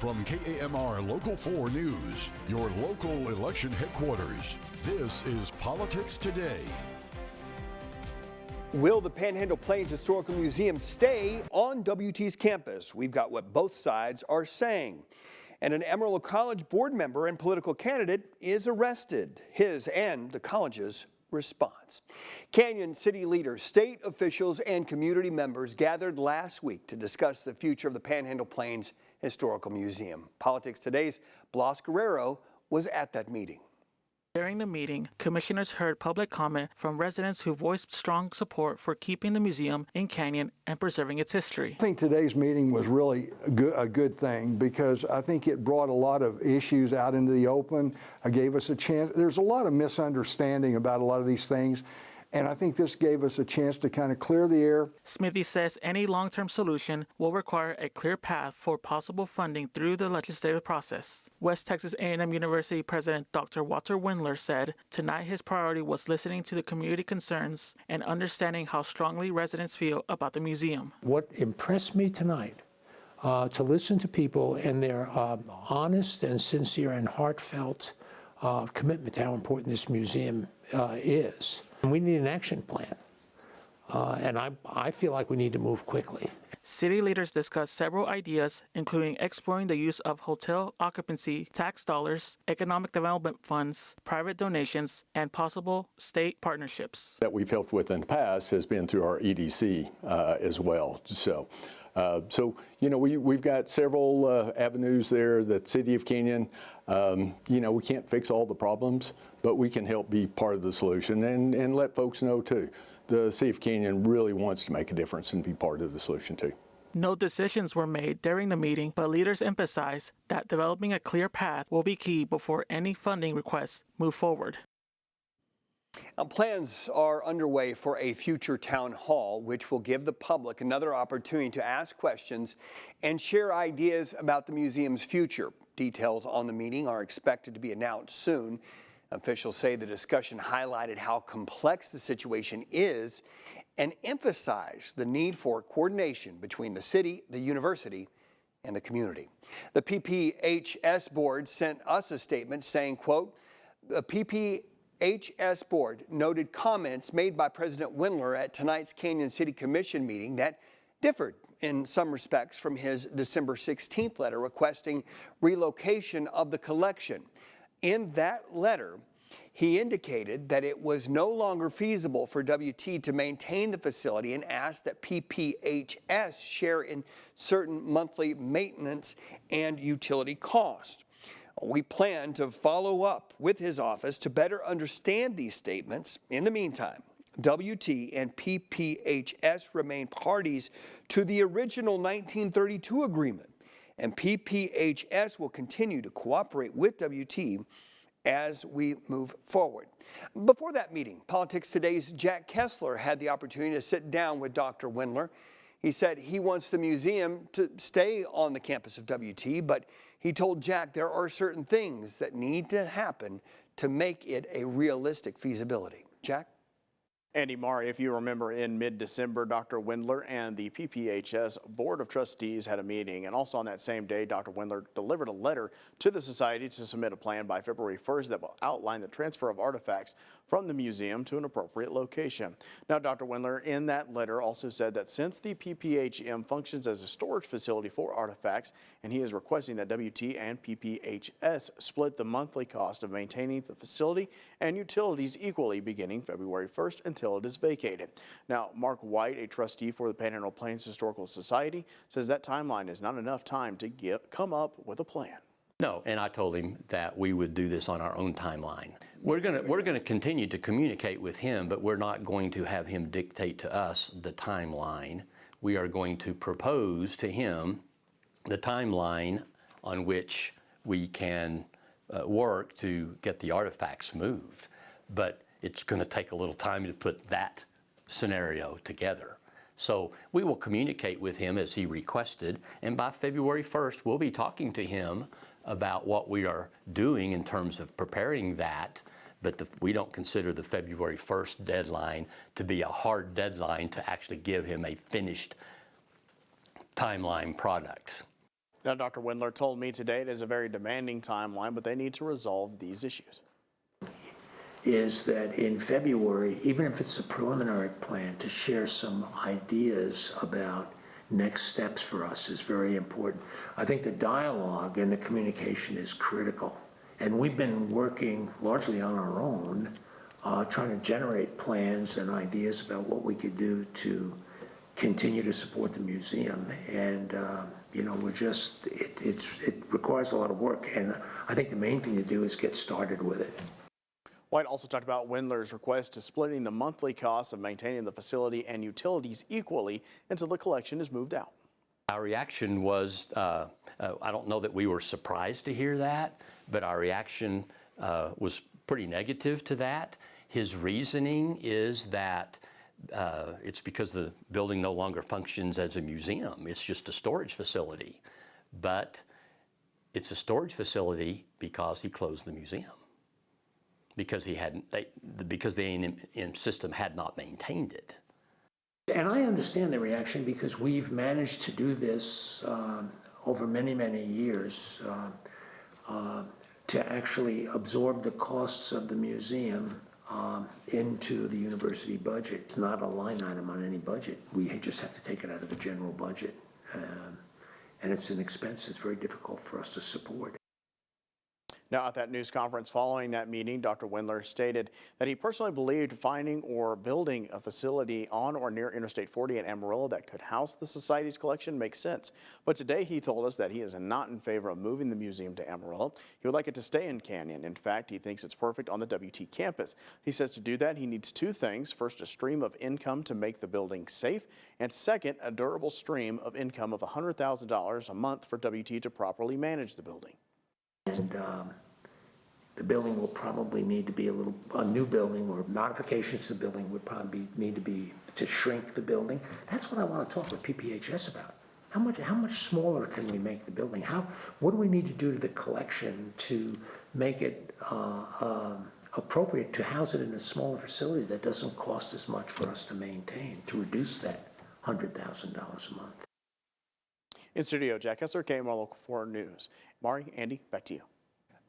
From KAMR Local 4 News, your local election headquarters, this is Politics Today. Will the Panhandle Plains Historical Museum stay on WT's campus? We've got what both sides are saying. And an Amarillo College board member and political candidate is arrested. His and the college's response. Canyon City leaders, state officials, and community members gathered last week to discuss the future of the Panhandle Plains Historical Museum. Politics Today's Blas Guerrero was at that meeting. During the meeting, commissioners heard public comment from residents who voiced strong support for keeping the museum in Canyon and preserving its history. I think today's meeting was really a good thing because I think it brought a lot of issues out into the open. It gave us a chance. There's a lot of misunderstanding about a lot of these things, and I think this gave us a chance to kind of clear the air. Smithy says any long-term solution will require a clear path for possible funding through the legislative process. West Texas A&M University President Dr. Walter Windler said tonight his priority was listening to the community concerns and understanding how strongly residents feel about the museum. What impressed me tonight, to listen to people and their honest and sincere and heartfelt commitment to how important this museum is. We need an action plan, and I feel like we need to move quickly. City leaders discussed several ideas, including exploring the use of hotel occupancy, tax dollars, economic development funds, private donations, and possible state partnerships. That we've helped with in the past has been through our EDC as well. So you know, we've got several avenues there. The City of Canyon, you know, we can't fix all the problems, but we can help be part of the solution and let folks know too. The City of Canyon really wants to make a difference and be part of the solution too. No decisions were made during the meeting, but leaders emphasized that developing a clear path will be key before any funding requests move forward. Now, plans are underway for a future town hall, which will give the public another opportunity to ask questions and share ideas about the museum's future. Details on the meeting are expected to be announced soon. Officials say the discussion highlighted how complex the situation is and emphasized the need for coordination between the city, the university, and the community. The PPHS board sent us a statement saying, quote, the PPHS board noted comments made by President Windler at tonight's Canyon City Commission meeting that differed in some respects from his December 16th letter requesting relocation of the collection. In that letter, he indicated that it was no longer feasible for WT to maintain the facility and asked that PPHS share in certain monthly maintenance and utility costs. We plan to follow up with his office to better understand these statements. In the meantime, WT and PPHS remain parties to the original 1932 agreement, and PPHS will continue to cooperate with WT as we move forward. Before that meeting, Politics Today's Jack Kessler had the opportunity to sit down with Dr. Windler. He said he wants the museum to stay on the campus of WT, but he told Jack there are certain things that need to happen to make it a realistic feasibility. Jack? Andy Marr, if you remember, in mid-December, Dr. Windler and the PPHS Board of Trustees had a meeting, and also on that same day, Dr. Windler delivered a letter to the society to submit a plan by February 1st that will outline the transfer of artifacts from the museum to an appropriate location. Now, Dr. Windler in that letter also said that since the PPHM functions as a storage facility for artifacts, and he is requesting that WT and PPHS split the monthly cost of maintaining the facility and utilities equally beginning February 1st until it is vacated. Now, Mark White, a trustee for the Panhandle Plains Historical Society, says that timeline is not enough time to come up with a plan. No, and I told him that we would do this on our own timeline. We're going to continue to communicate with him, but we're not going to have him dictate to us the timeline. We are going to propose to him the timeline on which we can work to get the artifacts moved. But it's going to take a little time to put that scenario together. So we will communicate with him as he requested, and by February 1st, we'll be talking to him about what we are doing in terms of preparing that, but we don't consider the February 1st deadline to be a hard deadline to actually give him a finished timeline product. Now, Dr. Windler told me today it is a very demanding timeline, but they need to resolve these issues. Is that in February, even if it's a preliminary plan, to share some ideas about next steps for us is very important. I think the dialogue and the communication is critical. And we've been working largely on our own, trying to generate plans and ideas about what we could do to continue to support the museum. And you know, it requires a lot of work. And I think the main thing to do is get started with it. White also talked about Windler's request to splitting the monthly costs of maintaining the facility and utilities equally until the collection is moved out. Our reaction was, I don't know that we were surprised to hear that, but our reaction was pretty negative to that. His reasoning is that it's because the building no longer functions as a museum. It's just a storage facility. But it's a storage facility because he closed the museum. Because the A&M system had not maintained it. And I understand the reaction because we've managed to do this over many, many years to actually absorb the costs of the museum into the university budget. It's not a line item on any budget. We just have to take it out of the general budget. And it's an expense that's very difficult for us to support. Now, at that news conference following that meeting, Dr. Windler stated that he personally believed finding or building a facility on or near Interstate 40 in Amarillo that could house the Society's collection makes sense. But today he told us that he is not in favor of moving the museum to Amarillo. He would like it to stay in Canyon. In fact, he thinks it's perfect on the WT campus. He says to do that, he needs two things. First, a stream of income to make the building safe. And second, a durable stream of income of $100,000 a month for WT to properly manage the building. And the building will probably need to be a new building, or modifications to the building would probably need to shrink the building. That's what I want to talk with PPHS about. How much smaller can we make the building? What do we need to do to the collection to make it appropriate to house it in a smaller facility that doesn't cost as much for us to maintain, to reduce that $100,000 a month? In studio, Jack Hessler, KMR Local 4 News. Mari, Andy, back to you.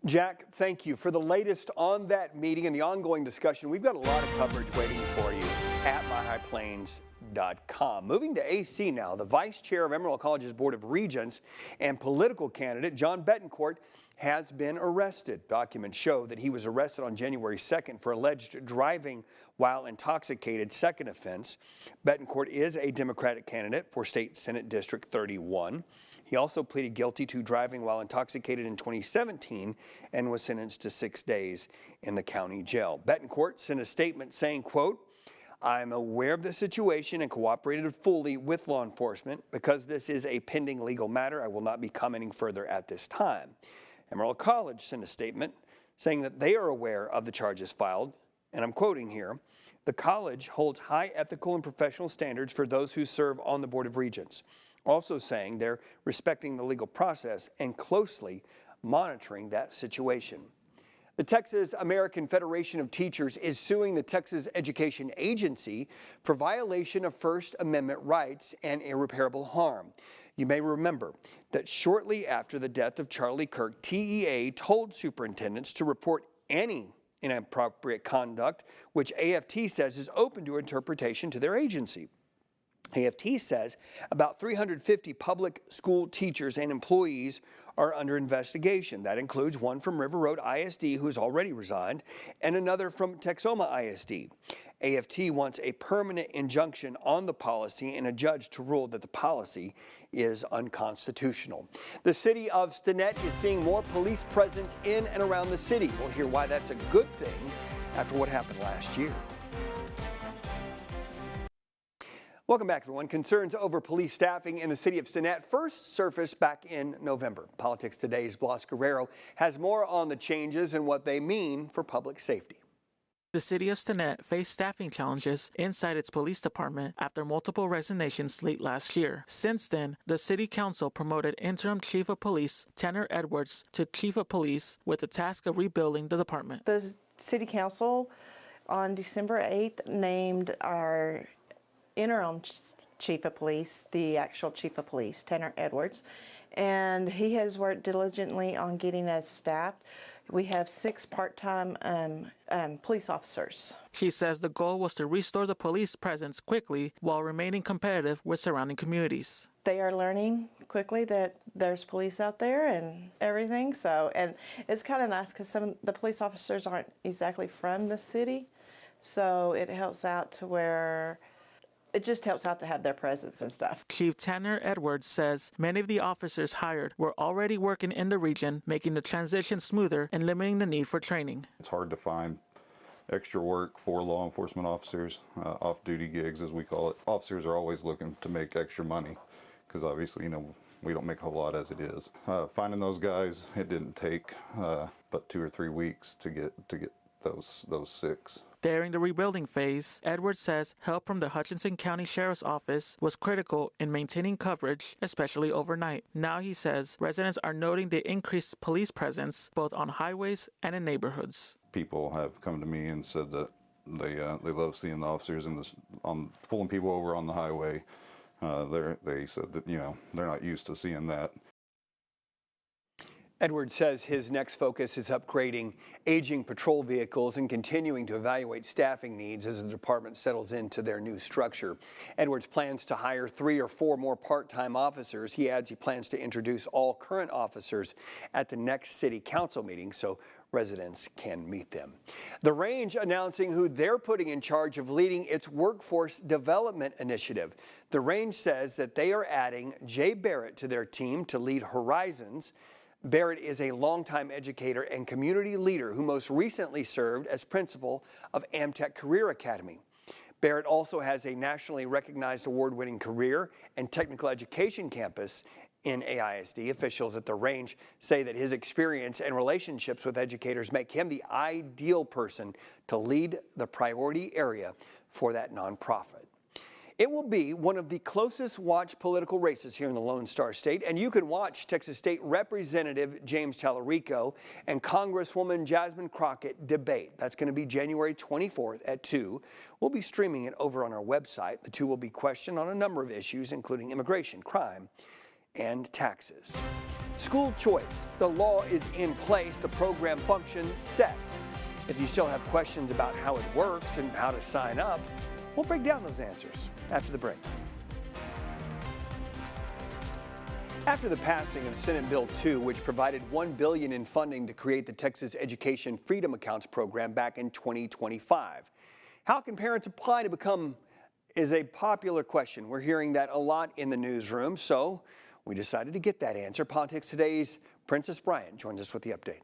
Jack, thank you for the latest on that meeting and the ongoing discussion. We've got a lot of coverage waiting for you at myhighplains.com. Moving to AC now, the vice chair of Amarillo College's Board of Regents and political candidate John Betancourt has been arrested. Documents show that he was arrested on January 2nd for alleged driving while intoxicated, second offense. Betancourt is a Democratic candidate for State Senate District 31. He also pleaded guilty to driving while intoxicated in 2017 and was sentenced to 6 days in the county jail. Betancourt sent a statement saying, quote, "I'm aware of the situation and cooperated fully with law enforcement. Because this is a pending legal matter, I will not be commenting further at this time." Amarillo College sent a statement saying that they are aware of the charges filed, and I'm quoting here, "The college holds high ethical and professional standards for those who serve on the Board of Regents," also saying they're respecting the legal process and closely monitoring that situation. The Texas American Federation of Teachers is suing the Texas Education Agency for violation of First Amendment rights and irreparable harm. You may remember that shortly after the death of Charlie Kirk, TEA told superintendents to report any inappropriate conduct, which AFT says is open to interpretation to their agency. AFT says about 350 public school teachers and employees are under investigation. That includes one from River Road ISD who's already resigned and another from Texoma ISD. AFT wants a permanent injunction on the policy and a judge to rule that the policy is unconstitutional. The city of Stinnett is seeing more police presence in and around the city. We'll hear why that's a good thing after what happened last year. Welcome back, everyone. Concerns over police staffing in the city of Stinnett first surfaced back in November. Politics Today's Blas Guerrero has more on the changes and what they mean for public safety. The city of Stinnett faced staffing challenges inside its police department after multiple resignations late last year. Since then, the city council promoted interim chief of police Tanner Edwards to chief of police with the task of rebuilding the department. The city council on December 8th named our interim chief of police, the actual chief of police, Tanner Edwards, and he has worked diligently on getting us staffed. We have 6 part-time police officers. She says the goal was to restore the police presence quickly while remaining competitive with surrounding communities. They are learning quickly that there's police out there and everything. So, and it's kind of nice because some of the police officers aren't exactly from the city. So it helps out to where it just helps out to have their presence and stuff. Chief Tanner Edwards says many of the officers hired were already working in the region, making the transition smoother and limiting the need for training. It's hard to find extra work for law enforcement officers, off-duty gigs as we call it. Officers are always looking to make extra money because obviously, we don't make a whole lot as it is. Finding those guys, it didn't take but 2 or 3 weeks to get those 6. During the rebuilding phase, Edwards says help from the Hutchinson County Sheriff's Office was critical in maintaining coverage, especially overnight. Now, he says, residents are noting the increased police presence both on highways and in neighborhoods. People have come to me and said that they love seeing the officers pulling people over on the highway. They said that, they're not used to seeing that. Edwards says his next focus is upgrading aging patrol vehicles and continuing to evaluate staffing needs as the department settles into their new structure. Edwards plans to hire 3 or 4 more part-time officers. He adds he plans to introduce all current officers at the next city council meeting so residents can meet them. The Range announcing who they're putting in charge of leading its workforce development initiative. The Range says that they are adding Jay Barrett to their team to lead Horizons. Barrett is a longtime educator and community leader who most recently served as principal of Amtech Career Academy. Barrett also has a nationally recognized award-winning career and technical education campus in AISD. Officials at the Range say that his experience and relationships with educators make him the ideal person to lead the priority area for that nonprofit. It will be one of the closest watched political races here in the Lone Star State, and you can watch Texas State Representative James Tallarico and Congresswoman Jasmine Crockett debate. That's going to be January 24th at 2. We'll be streaming it over on our website. The two will be questioned on a number of issues, including immigration, crime, and taxes. School choice. The law is in place. The program function set. If you still have questions about how it works and how to sign up, we'll break down those answers after the break. After the passing of Senate Bill 2, which provided $1 billion in funding to create the Texas Education Freedom Accounts program back in 2025, how can parents apply to become is a popular question. We're hearing that a lot in the newsroom, so we decided to get that answer. Politics Today's Princess Bryant joins us with the update.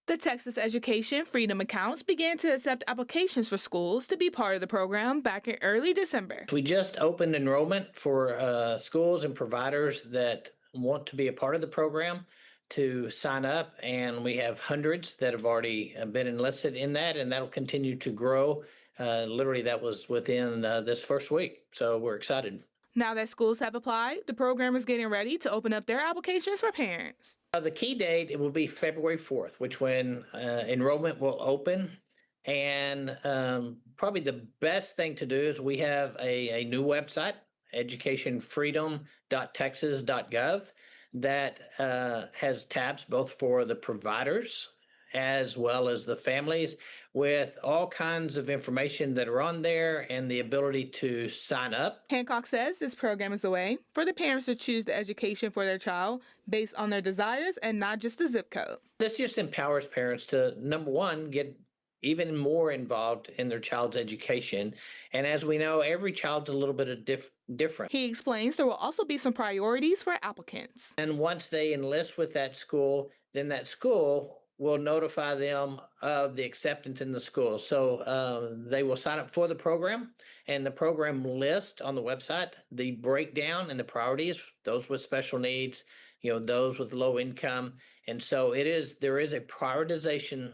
The Texas Education Freedom Accounts began to accept applications for schools to be part of the program back in early December. We just opened enrollment for schools and providers that want to be a part of the program to sign up, and we have hundreds that have already been enlisted in that, and that'll continue to grow. Literally, that was within this first week, so we're excited. Now that schools have applied, the program is getting ready to open up their applications for parents. The key date, it will be February 4th, which when enrollment will open. And probably the best thing to do is we have a new website, educationfreedom.texas.gov, that has tabs both for the providers as well as the families, with all kinds of information that are on there and the ability to sign up. Hancock says this program is a way for the parents to choose the education for their child based on their desires and not just the zip code. This just empowers parents to, number one, get even more involved in their child's education. And as we know, every child's a little bit different. He explains there will also be some priorities for applicants. And once they enlist with that school, then that school will notify them of the acceptance in the school. So they will sign up for the program, and the program list on the website, the breakdown and the priorities, those with special needs, those with low income. And so there is a prioritization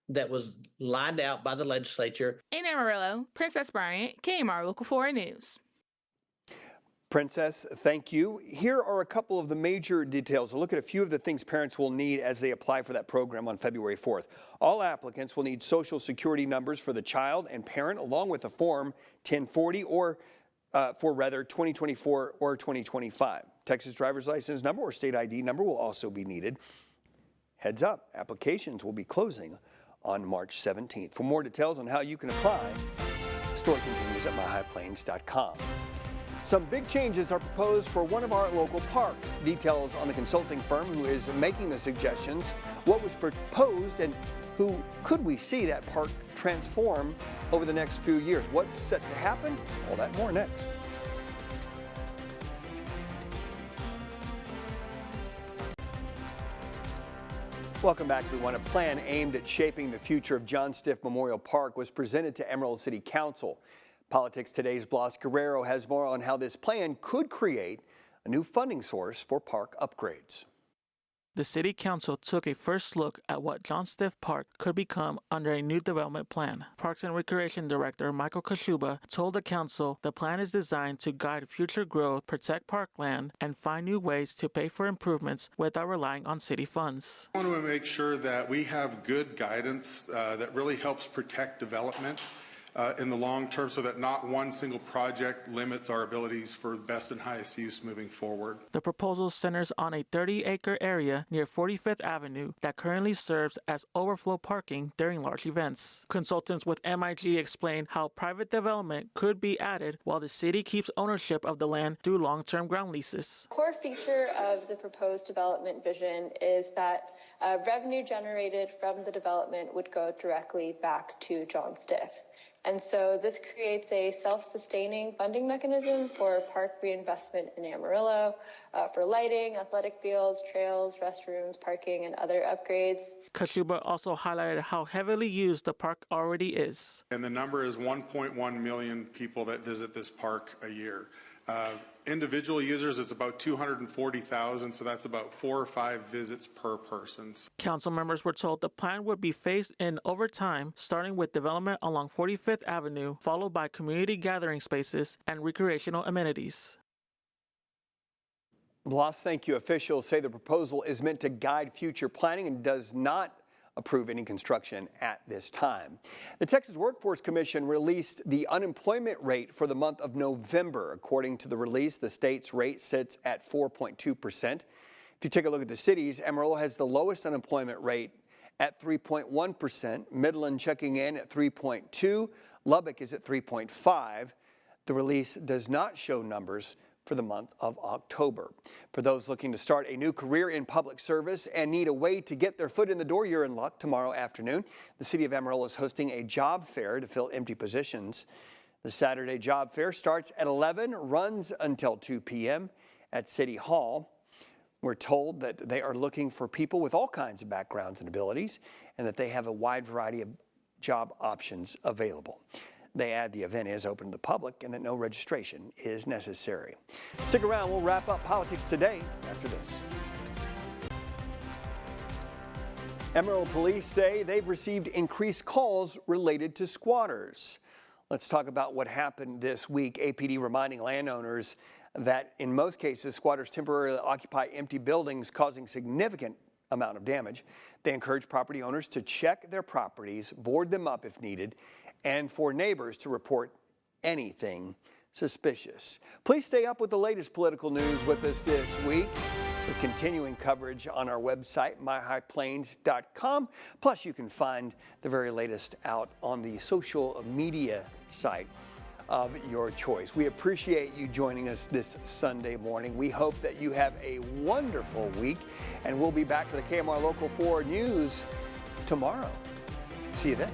that was lined out by the legislature. In Amarillo, Princess Bryant, KMR Local 4 News. Princess, thank you. Here are a couple of the major details. We'll look at a few of the things parents will need as they apply for that program on February 4th. All applicants will need social security numbers for the child and parent, along with a Form 1040 or 2024 or 2025. Texas driver's license number or state ID number will also be needed. Heads up, applications will be closing on March 17th. For more details on how you can apply, the story continues at myhighplains.com. Some big changes are proposed for one of our local parks. Details on the consulting firm who is making the suggestions, what was proposed, and who could we see that park transform over the next few years. What's set to happen? All that more next. Welcome back, everyone. A plan aimed at shaping the future of John Stiff Memorial Park was presented to Amarillo City Council. Politics Today's Blas Guerrero has more on how this plan could create a new funding source for park upgrades. The City Council took a first look at what John Stiff Park could become under a new development plan. Parks and Recreation Director Michael Kashuba told the Council the plan is designed to guide future growth, protect parkland, and find new ways to pay for improvements without relying on city funds. I want to make sure that we have good guidance that really helps protect development in the long term so that not one single project limits our abilities for best and highest use moving forward. The proposal centers on a 30-acre area near 45th Avenue that currently serves as overflow parking during large events. Consultants with MIG explained how private development could be added while the city keeps ownership of the land through long-term ground leases. A core feature of the proposed development vision is that revenue generated from the development would go directly back to John Stiff. And so this creates a self-sustaining funding mechanism for park reinvestment in Amarillo, for lighting, athletic fields, trails, restrooms, parking, and other upgrades. Kashuba also highlighted how heavily used the park already is. And the number is 1.1 million people that visit this park a year. Individual users, it's about 240,000, so that's about 4 or 5 visits per person. Council members were told the plan would be phased in over time, starting with development along 45th Avenue, followed by community gathering spaces and recreational amenities. Blas, thank you. Officials say the proposal is meant to guide future planning and does not approve any construction at this time. The Texas Workforce Commission released the unemployment rate for the month of November. According to the release, the state's rate sits at 4.2%. If you take a look at the cities, Amarillo has the lowest unemployment rate at 3.1%, Midland checking in at 3.2%, Lubbock is at 3.5%. The release does not show numbers for the month of October. For those looking to start a new career in public service and need a way to get their foot in the door, you're in luck. Tomorrow afternoon, the City of Amarillo is hosting a job fair to fill empty positions. The Saturday job fair starts at 11, runs until 2 p.m. at City Hall. We're told that they are looking for people with all kinds of backgrounds and abilities and that they have a wide variety of job options available. They add the event is open to the public and that no registration is necessary. Stick around, we'll wrap up Politics Today after this. Amarillo police say they've received increased calls related to squatters. Let's talk about what happened this week. APD reminding landowners that in most cases, squatters temporarily occupy empty buildings, causing significant amount of damage. They encourage property owners to check their properties, board them up if needed, and for neighbors to report anything suspicious. Please stay up with the latest political news with us this week, with continuing coverage on our website, myhighplains.com. Plus, you can find the very latest out on the social media site of your choice. We appreciate you joining us this Sunday morning. We hope that you have a wonderful week, and we'll be back for the KMR Local 4 News tomorrow. See you then.